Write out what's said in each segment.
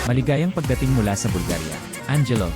Maligayang pagdating mula sa Bulgaria, Angelo.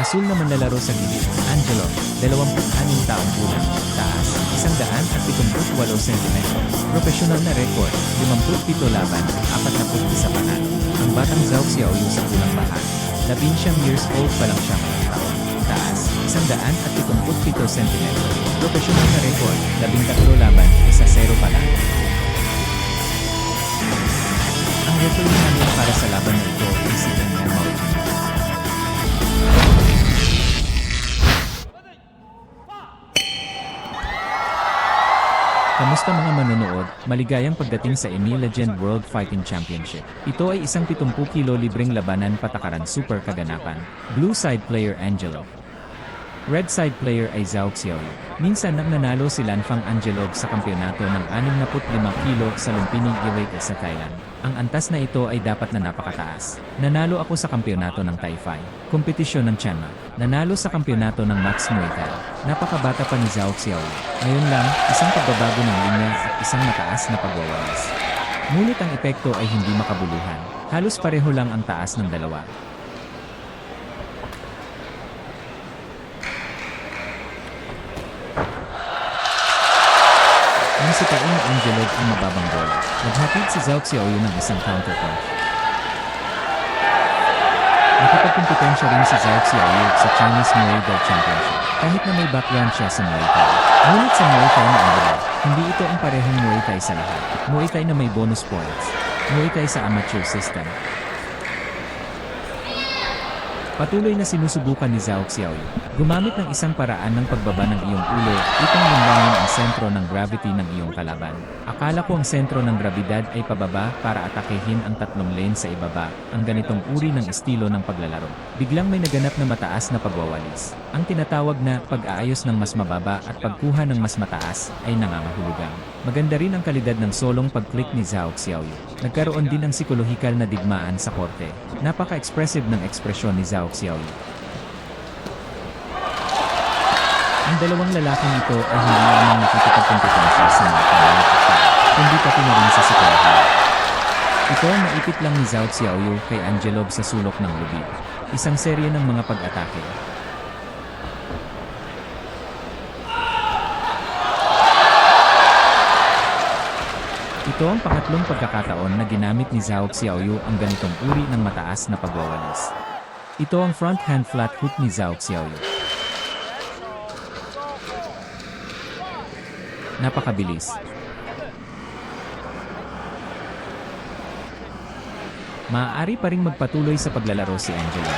Asul na manlalaro sa gilid, Angelo, 26 taong gulang, taas, 178 cm. Profesional na record, 57 laban, 41 panalo. Ang batang Zhao Xiaoyu sa pulang bahan. 19 years old pa lang siya ngayong taon. Taas, 177 cm. Profesional na record, 13 laban, 1-0 panalo. Ang referee namin para sa laban na ito ay si Daniel Mauricio. Kamusta mga manonood? Maligayang pagdating sa EMEA Legend World Fighting Championship. Ito ay isang 70 kilo libreng labanan patakaran super kaganapan. Blue side player Angelo. Red side player ay Zhao Xiaoyu. Minsan nanalo si Lanfang Angelov sa kampyonato ng 65 kilo sa Lumpini Giwait sa Thailand. Ang antas na ito ay dapat na napakataas. Nanalo ako sa kampyonato ng Taipei, kompetisyon ng Chiang Mai. Nanalo sa kampyonato ng Max Muay Thai. Napakabata pa ni Zhao Xiaoyu. Ngayon lang, isang pagbabago ng linya at isang mataas na pagwawalis. Ngunit ang epekto ay hindi makabuluhan. Halos pareho lang ang taas ng dalawa. Ang sitain ni Angelov ang mababang bola. Naghatid si Zhao Xiaoyu ng isang counterpunch. Nakapagkumpetensya rin si Zhao Xiaoyu sa Chinese Muay Thai Championship. Kahit na may background siya sa Muay Thai. Ngunit sa Muay Thai na Angelov, hindi ito ang parehong Muay Thai sa lahat. Muay Thai na may bonus points. Muay Thai sa amateur system. Patuloy na sinusubukan ni Zhao Xiaoyu. Gumamit ng isang paraan ng pagbaba ng iyong ulo, upang linlangin ang sentro ng gravity ng iyong kalaban. Akala ko ang sentro ng grabidad ay pababa para atakehin ang 3 lane sa ibaba, ang ganitong uri ng estilo ng paglalaro. Biglang may naganap na mataas na pagwawalis. Ang tinatawag na pag-aayos ng mas mababa at pagkuha ng mas mataas ay nangangahulugan. Maganda rin ang kalidad ng solong pag-click ni Zhao Xiaoyu. Nagkaroon din ng psikolohikal na digmaan sa korte. Napaka-expressive ng ekspresyon ni Zhao Xiaoyu. Ang dalawang lalaking ito ay hindi lamang nakikipagkompetensya sa mga pangalan, kundi pati na rin sa psikolohiya. Ito ang naipit lang ni Zhao Xiaoyu kay Angelov sa sulok ng lubid. Isang serye ng mga pag-atake. Ito ang pangatlong pagkakataon na ginamit ni Zhao Xiaoyu ang ganitong uri ng mataas na pagwawalis. Ito ang front hand flat hook ni Zhao Xiaoyu. Napakabilis. Maaari pa ring magpatuloy sa paglalaro si Angelo.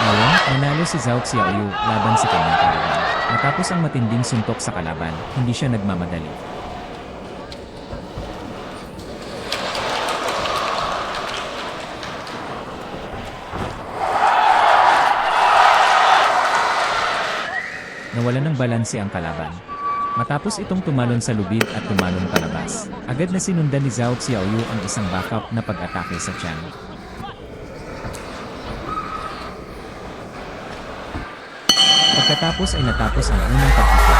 Ngayon, nanalo si Zhao Xiaoyu laban sa kanyang kalaban. Matapos ang matinding suntok sa kalaban, hindi siya nagmamadali. Nawalan ng balanse ang kalaban. Matapos itong tumalon sa lubid at tumalon palabas, agad na sinundan ni Zhao Xiaoyu ang isang backup na pag-atake sa tiyan. Pagkatapos ay natapos ang unang pag-ikot.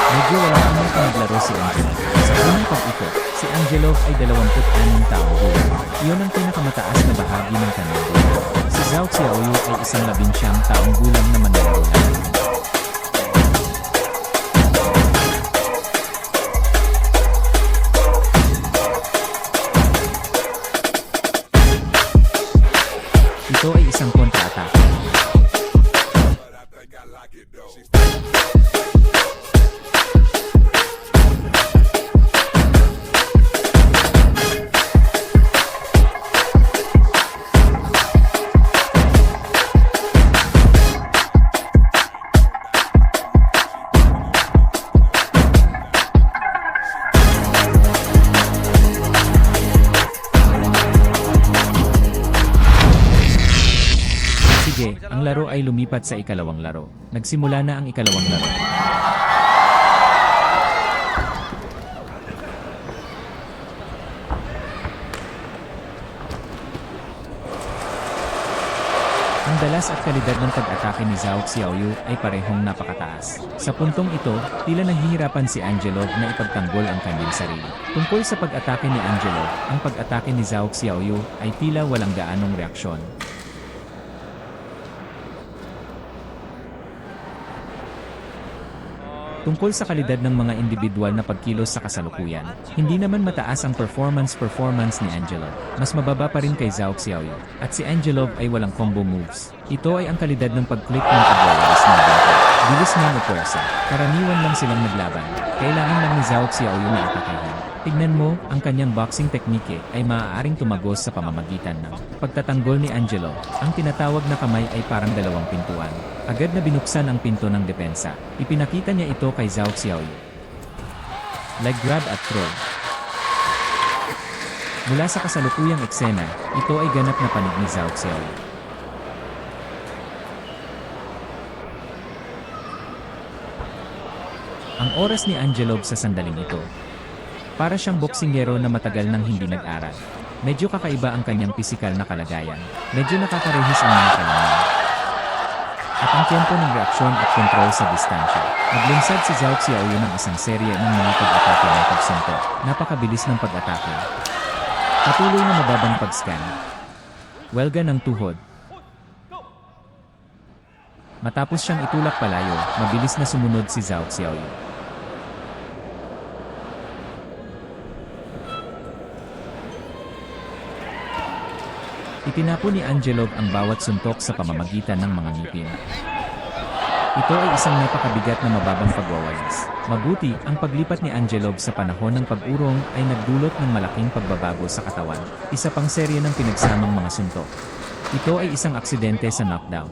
Medyo walang unang panaglaro si Angelo. Sa unang pag-ikot, si Angelo ay 26 taong gulang. Iyon ang pinakamataas na bahagi ng kanyang gulang. Si Zhao Xiaoyu ay 19 taong gulang na manlalaro lang. Ito ay isang kontra-atake. Sige, ang laro ay lumipat sa ikalawang laro. Nagsimula na ang ikalawang laro. Ang dalas at kalidad ng pag-atake ni Zhao Xiaoyu ay parehong napakataas. Sa puntong ito, tila nahihirapan si Angelo na ipagtanggol ang kanyang sarili. Tungkol sa pag-atake ni Angelo, ang pag-atake ni Zhao Xiaoyu ay tila walang gaanong reaksyon. Tungkol sa kalidad ng mga individual na pagkilos sa kasalukuyan, hindi naman mataas ang performance ni Angelo. Mas mababa pa rin kay Zhao Xiaoyu. At si Angelo ay walang combo moves. Ito ay ang kalidad ng pag-click ng pagwawalis ng bangko. Bilis ng puwersa. Karaniwan lang silang naglaban. Kailangan lang ni Zhao Xiaoyu na atakehin. Tignan mo, ang kanyang boxing technique ay maaaring tumagos sa pamamagitan ng pagtatanggol ni Angelo. Ang tinatawag na kamay ay parang dalawang pintuan. Agad na binuksan ang pinto ng depensa. Ipinakita niya ito kay Zhao Xiaoyu. Leg grab at throw. Mula sa kasalukuyang eksena, ito ay ganap na panig ni Zhao Xiaoyu. Ang oras ni Angelo sa sandaling ito. Para siyang boksingero na matagal nang hindi nag-aral. Medyo kakaiba ang kanyang pisikal na kalagayan. Medyo nakakarehis ang mga kalaman. At ang tempo ng reaksyon at kontrol sa distansya. Naglunsad si Zhao Xiaoyu ng isang serye ng mga pag-atake ng pagsuntok. Napakabilis ng pag-atake. Patuloy na mababang pag-scan. Welga ng tuhod. Matapos siyang itulak palayo, mabilis na sumunod si Zhao Xiaoyu. Itinapo ni Angelo ang bawat suntok sa pamamagitan ng mga ngipin. Ito ay isang napakabigat na mababang pagwawalis. Mabuti, ang paglipat ni Angelo sa panahon ng pag-urong ay nagdulot ng malaking pagbabago sa katawan. Isa pang serye ng pinagsamang mga suntok. Ito ay isang aksidente sa knockdown.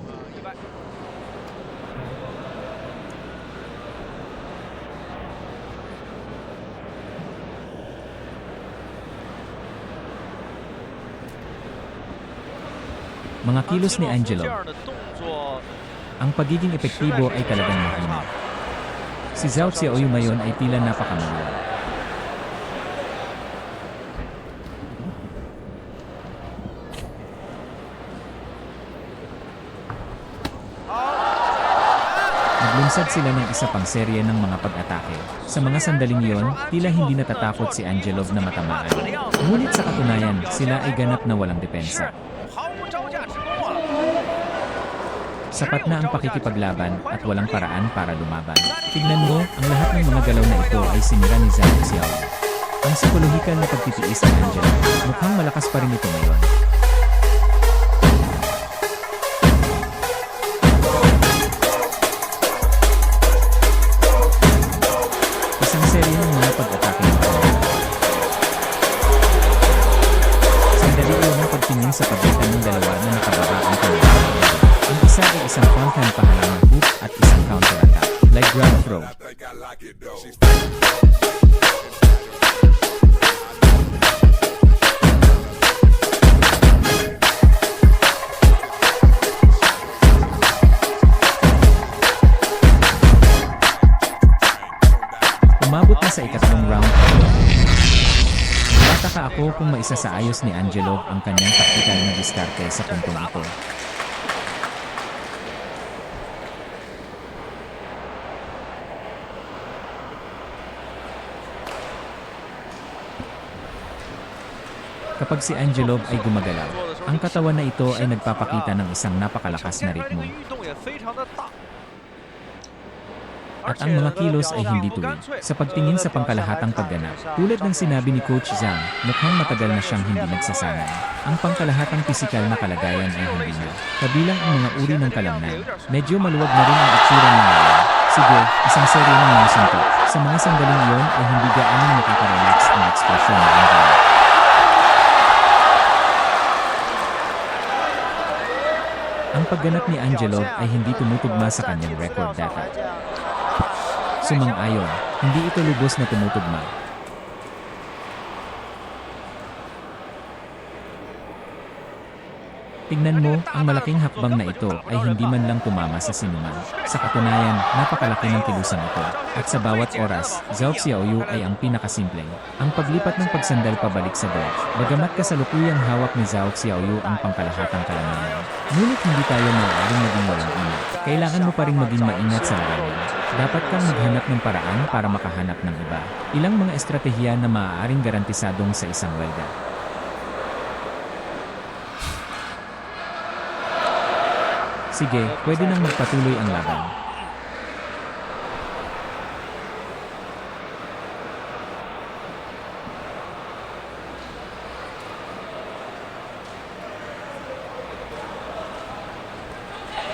Mga kilos ni Angelo. Ang pagiging epektibo ay talagang mahina. Si Zhao Xiaoyu ngayon ay tila napakamaluwag. Naglunsad sila ng isa pang serye ng mga pag-atake. Sa mga sandaling iyon, tila hindi natatakot si Angelo na matamaan. Ngunit sa katunayan, sila ay ganap na walang depensa. Sapat na ang pakikipaglaban at walang paraan para lumaban. Tignan mo, ang lahat ng mga galaw na ito ay sinira ni Zhao Xiaoyu. Ang psikolohikal na pagtitiis ni Angelo, mukhang malakas pa rin ito ngayon. Isang serye ng mga pag-atake ng Angelo. Sandali yun ang pagtingin sa pagitan ng dalawa na nakababa ang kanilang. Ang isa ay isang fronthand pahalang hook at isang counter-attack, like ground throw. Umabot na sa ikatlong round. Nataka ako kung maisa sa ayos ni Angelo ang kanyang taktikal na diskarte sa puntong ito. Kapag si Angelo ay gumagalaw, ang katawan na ito ay nagpapakita ng isang napakalakas na ritmo. At ang mga kilos ay hindi tuwid. Sa pagtingin sa pangkalahatang pagganap, tulad ng sinabi ni Coach Zhang, mukhang matagal na siyang hindi nagsasanay. Ang pangkalahatang pisikal na kalagayan ay hindi na. Kabilang ang mga uri ng kalamnan, medyo maluwag na rin ang itsura niya ngayon. Sige, isang serye ng mga suntok. Sa mga sandaling iyon ay hindi gaanong nakaka-relax ang ekspresyon ni Angelo. Ang pagganap ni Angelo ay hindi tumutugma sa kanyang record data. Sumang-ayon, hindi ito lubos na tumutugma. Tignan mo, ang malaking hakbang na ito ay hindi man lang tumama sa sinuman. Sa katunayan, napakalaki ng kilusan ito. At sa bawat oras, Zhao Xiaoyu ay ang pinakasimpleng. Ang paglipat ng pagsandal pabalik sa dodge, bagamat kasalukuyang hawak ni Zhao Xiaoyu ang pangkalahatang kalamanan. Ngunit hindi tayo maaaring maging walang ingat. Kailangan mo pa rin maging maingat sa larangan. Dapat kang maghanap ng paraan para makahanap ng iba. Ilang mga estratehiya na maaaring garantisadong sa isang welda. Sige, pwede nang magpatuloy ang laban.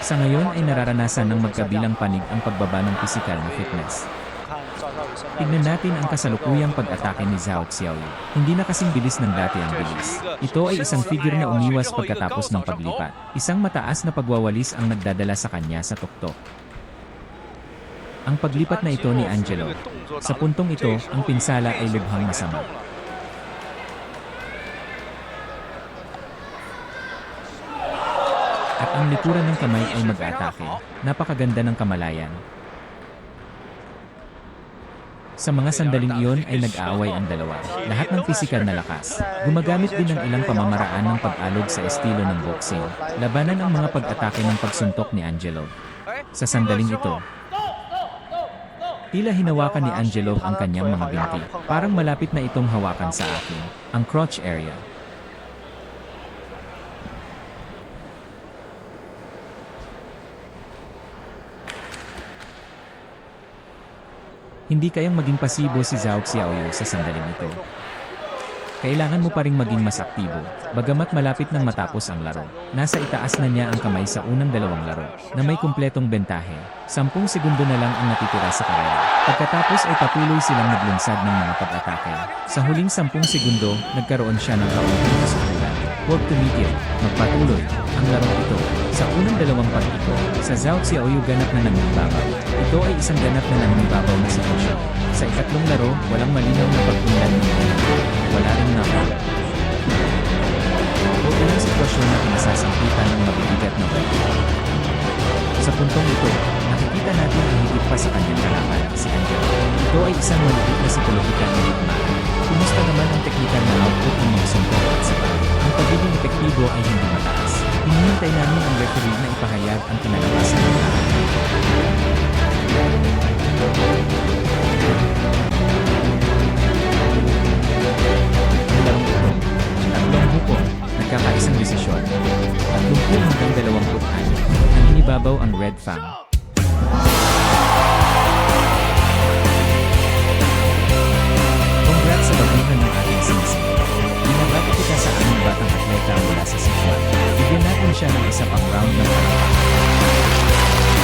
Sa ngayon ay nararanasan ng magkabilang panig ang pagbaba ng pisikal na fitness. Tignan natin ang kasalukuyang pag-atake ni Zhao Xiaoyu. Hindi na kasing bilis ng dati ang bilis. Ito ay isang figure na umiwas pagkatapos ng paglipat. Isang mataas na pagwawalis ang nagdadala sa kanya sa tuktok. Ang paglipat na ito ni Angelo. Sa puntong ito, ang pinsala ay lubhang masama. At ang likuran ng kamay ay mag-atake. Napakaganda ng kamalayan. Sa mga sandaling iyon ay nag-aaway ang dalawa. Lahat ng pisikal na lakas. Gumagamit din ng ilang pamamaraan ng pag-alog sa estilo ng boxing. Labanan ang mga pag-atake ng pagsuntok ni Angelo. Sa sandaling ito, tila hinawakan ni Angelo ang kanyang mga binti. Parang malapit na itong hawakan sa akin. Ang crotch area. Hindi kayang maging pasibo si Zhao Xiaoyu sa sandaling ito. Kailangan mo pa ring maging mas aktibo, bagamat malapit nang matapos ang laro. Nasa itaas na niya ang kamay sa unang dalawang laro, na may kumpletong bentahe. 10 segundo na lang ang natitira sa karera. Pagkatapos ay patuloy silang naglunsad ng mga pag-atake. Sa huling 10 segundo, nagkaroon siya ng kaunting kasukulan. Huwag tumigil, magpatuloy. Ang larong ito, sa unang dalawang pag-iko, sa Zhao Xiaoyu ganap na nangingibabaw. Ito ay isang ganap na nangingibabaw na sitwasyon. Sa ikatlong laro, walang malinaw na pagpunlan ng unang. Wala rin knockout. O ilang sitwasyon na pinasasampitan ng mabibigat na welda. Sa puntong ito, nakikita natin ang higit pa sa kanyang kalaban, si Angelo. Ito ay isang malupit na psikolohikal na digmaan. Kumusta naman ang teknikal na output ng mga suntok at sabaw? Ang pagiging epektibo ay hindi mataas. Hinihintay namin ang referee na ipahayag ang kinalabasan ng lahat. Ang larong ito, tatlong hukong, nagkakaisang desisyon. 30 hanggang 26, nangingibabaw ang Red Fang. Congrats sa bagong sinisinip. Binabati kita sa aming batang atleta mula sa Sigma. Bigyan natin siya ng isa pang round ng